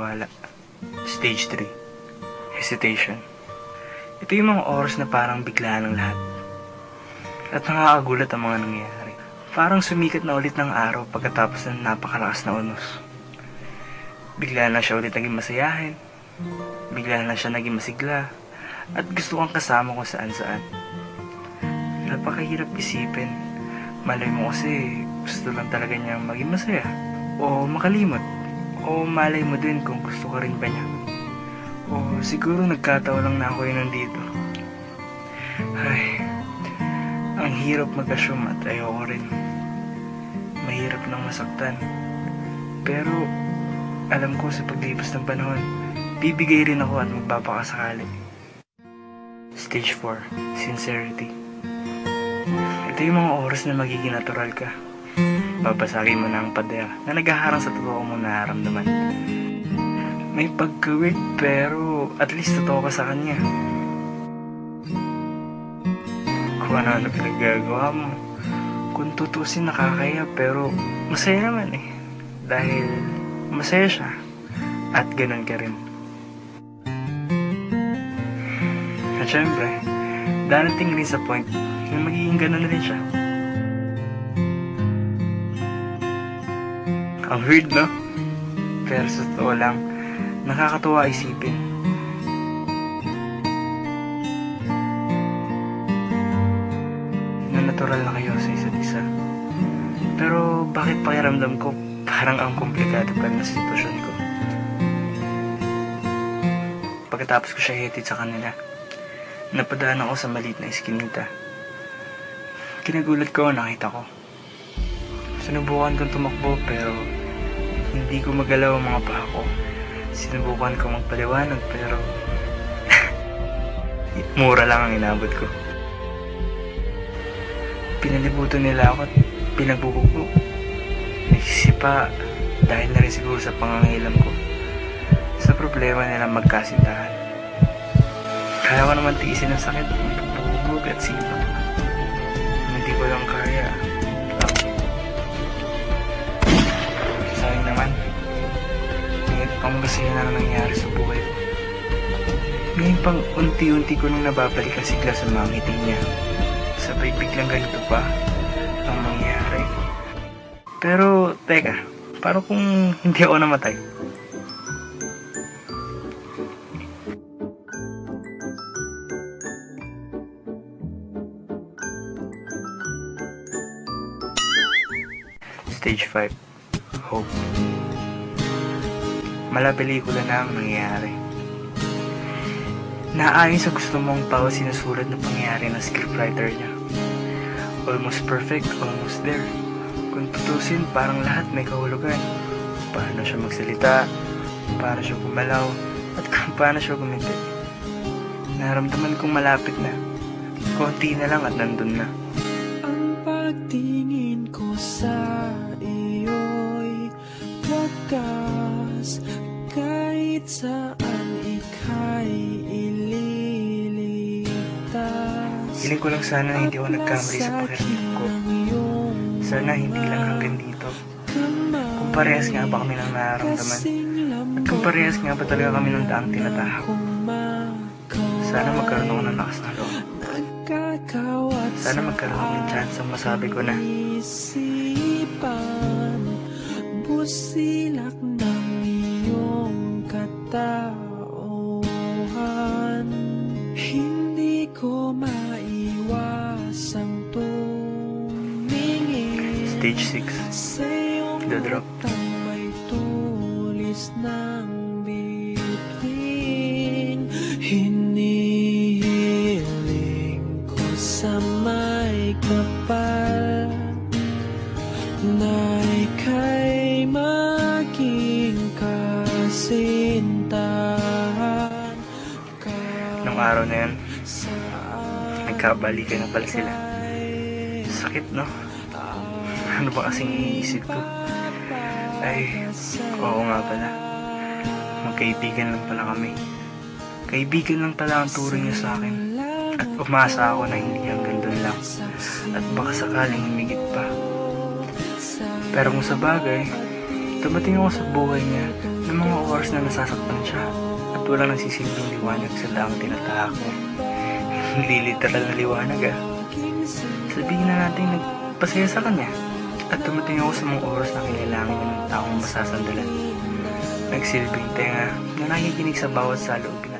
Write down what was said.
tiwala. Stage 3. Hesitation. Ito yung mga oras na parang bigla ng lahat. At nakakagulat ang mga nangyayari. Parang sumikat na ulit ng araw pagkatapos ng napakalakas na unos. Bigla na siya ulit naging masayahin. Bigla na siya naging masigla. At gusto kang kasama kung saan-saan. Napakahirap isipin. Malay mo kasi gusto lang talaga niyang maging masaya. O makalimot. O malay mo din kung gusto ka rin ba niya. O siguro nagkataon lang na ako yun nandito. Ay, ang hirap mag-assume at ayoko rin. Mahirap nang masaktan. Pero alam ko sa paglipas ng panahon, bibigay rin ako at magpapakasakali. Stage 4. Sincerity. Ito yung mga oras na magiging natural ka. Babasagin mo na ang pader na naghaharang sa totoo mong nararamdaman. May pagka-weird pero at least totoo ka sa kanya. Kung ano pinaggagawa mo. Kung tutusin nakakaya pero masaya naman eh. Dahil masaya siya at ganun ka rin. At syempre, darating rin sa point na magiging ganun rin siya. Ang weird, no? Pero sa totoo lang, nakakatuwa isipin. Na natural na kayo sa isa't isa. Pero bakit pakiramdam ko parang ang komplikado pa na sitwasyon ko? Pagkatapos ko siya hatid sa kanila, napadaan ako sa maliit na eskinita. Kinagulat ko, nakita ko. Sinubukan kong tumakbo pero hindi ko magalaw ang mga paa ko. Sinubukan ko magpaliwanag pero mura lang ang inabot ko. Pinalibutan nila ako at pinagbubugbo. Nagsisipa dahil na rin siguro sa pangangilam ko. Sa problema nila magkasintahan. Kaya ko naman tiisin ang sakit ng pagbubog at sipa. Hindi ko lang kaya. Sayang naman. Ngayon pang masaya na nangyari sa buhay ko. Ngayon pang unti-unti ko nang nababalik ang sigla sa mga ngiti niya. Sabay biglang ganito pa ang mangyayari. Pero, teka. Paano kung hindi ako namatay? Stage 5. Hope. Mala pelikula na ang nangyayari. Naayon sa gusto mong bawat sinusulat na pangyayari ng scriptwriter niya. Almost perfect, almost there. Kung tutusin, parang lahat may kahulugan. Paano siya magsalita, paano siya gumalaw, at kung paano siya guminti. Naramdaman kong malapit na. Konti na lang at nandun na. Ang pagtingin ko sa iyo'y wagas, kahit saan ika'y ililigtas. Hiling ko lang sana na hindi ako nagkamali sa pakiramdam ko. Sana hindi lang hanggang dito. Kung parehas nga ba kami ng nararamdaman, at kung parehas nga ba talaga kami ng daang tinatahak. Sana magkaroon ako ng lakas ng loob. Sana magkaroon ako ng chance ang masabi ko na busilak ng iyong katauhan, hindi ko maiwasang tumingin. Stage 6. The drop. May tulis ng bituin, hinihiling ko sa may kapal na ika'y maging kasintahan. Nung araw na yan, nagkabalikan na pala sila. Sakit, no? Ano ba kasing iniisip ko? Ay, oo nga pala. Magkaibigan lang pala kami. Kaibigan lang pala ang turing niya sa akin. At umasa ako na hindi hanggang doon lang. At baka sakaling humigit pa. Pero kung sa bagay, dumating ako sa buhay niya ng mga oras oras na nasasaktan siya at walang nagsisilbing liwanag sa daang tinatahak mo. Hindi literal na liwanag Sabihin na natin nagpasaya sa kanya at dumating ako sa mga oras na kailangan niya ng taong masasandalan. Nagsilbing tenga na nakikinig sa bawat saloobin